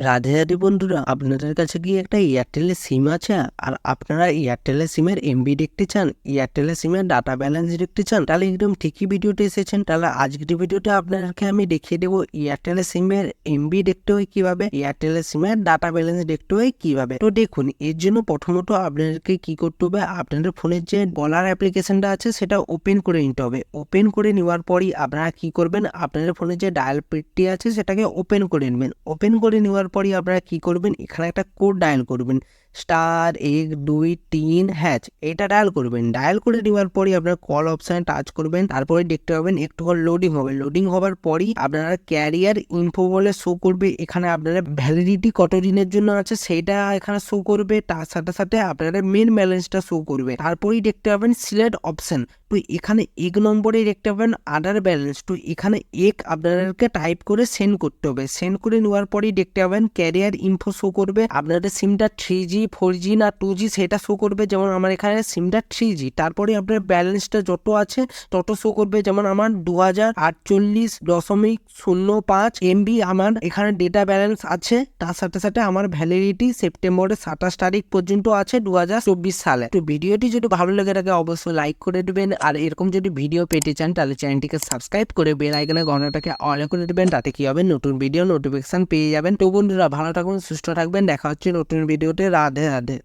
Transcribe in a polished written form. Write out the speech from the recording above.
রাধে রাধে বন্ধুরা, আপনাদের কাছে কি একটা এয়ারটেলের সিম আছে আর আপনারা এয়ারটেলের সিমের এমবি দেখতে চান, এয়ারটেলের সিমের ডাটা ব্যালেন্স দেখতে চান, তাহলে একদম ঠিকই ভিডিওতে এসেছেন। তাহলে আজকের ভিডিওতে আপনাদেরকে আমি দেখিয়ে দেবো এয়ারটেলের সিমের এমবি দেখতে হয় কিভাবে, এয়ারটেলের সিমের ডাটা ব্যালেন্স দেখতে হয় কিভাবে। তো দেখুন, এর জন্য প্রথমত আপনাদেরকে কি করতে হবে, আপনাদের ফোনের যে বলার অ্যাপ্লিকেশনটা আছে সেটা ওপেন করে নিতে হবে। ওপেন করে নেওয়ার পরই আপনারা কি করবেন, আপনাদের ফোনের যে ডায়াল পেডটি আছে সেটাকে ওপেন করে নেবেন। ওপেন করে নেওয়ার পরই আপনারা কি করবেন, এখানে একটা কোড ডায়াল করবেন, *123# এটা ডায়াল করবেন। ডায়াল করে নেওয়ার পরই আপনারা কল অপশানে টাচ করবেন, তারপরে দেখতে পাবেন একটু লোডিং হবে। লোডিং হওয়ার পরই আপনারা ক্যারিয়ার ইনফো বলে শো করবে। এখানে আপনারা ভ্যালিডিটি কত দিনের জন্য আছে সেইটা এখানে শো করবে, তার সাথে সাথে আপনারা মেন ব্যালেন্সটা শো করবে। তারপরেই দেখতে পাবেন সিলেক্ট অপশন। তো এখানে 1 নম্বরে দেখতে পাবেন আদার ব্যালেন্স। তো এখানে আপনাদেরকে টাইপ করে সেন্ড করতে হবে। সেন্ড করে নেওয়ার পরেই দেখতে পাবেন ক্যারিয়ার ইনফো শো করবে। আপনাদের সিমটা 3G 4G না 2G সেটা শো করবে। যেমন আমার এখানে সিমটা 3G, তারপরে আপনার ব্যালেন্সটা যত আছে তত শো করবে। যেমন আমার 2048.05 MB আমার এখানে ডেটা ব্যালেন্স আছে। তার সাথে সাথে আমার ভ্যালিডিটি সেপ্টেম্বরের 27 তারিখ পর্যন্ত আছে 2024 সালে। তো ভিডিওটি যদি ভালো লেগে থাকে অবশ্যই লাইক করে দেবেন, আর এরকম যদি ভিডিও পেতে চান তাহলে চ্যানেলটিকে সাবস্ক্রাইব করে বেল আইকনের ঘন্টাটাকে অন করে দেবেন। তাতে কি হবে, নতুন ভিডিও নোটিফিকেশন পেয়ে যাবেন। তো বন্ধুরা, ভালো থাকুন, সুস্থ থাকবেন, দেখা হচ্ছে নতুন ভিডিওতে। রাধে রাধে।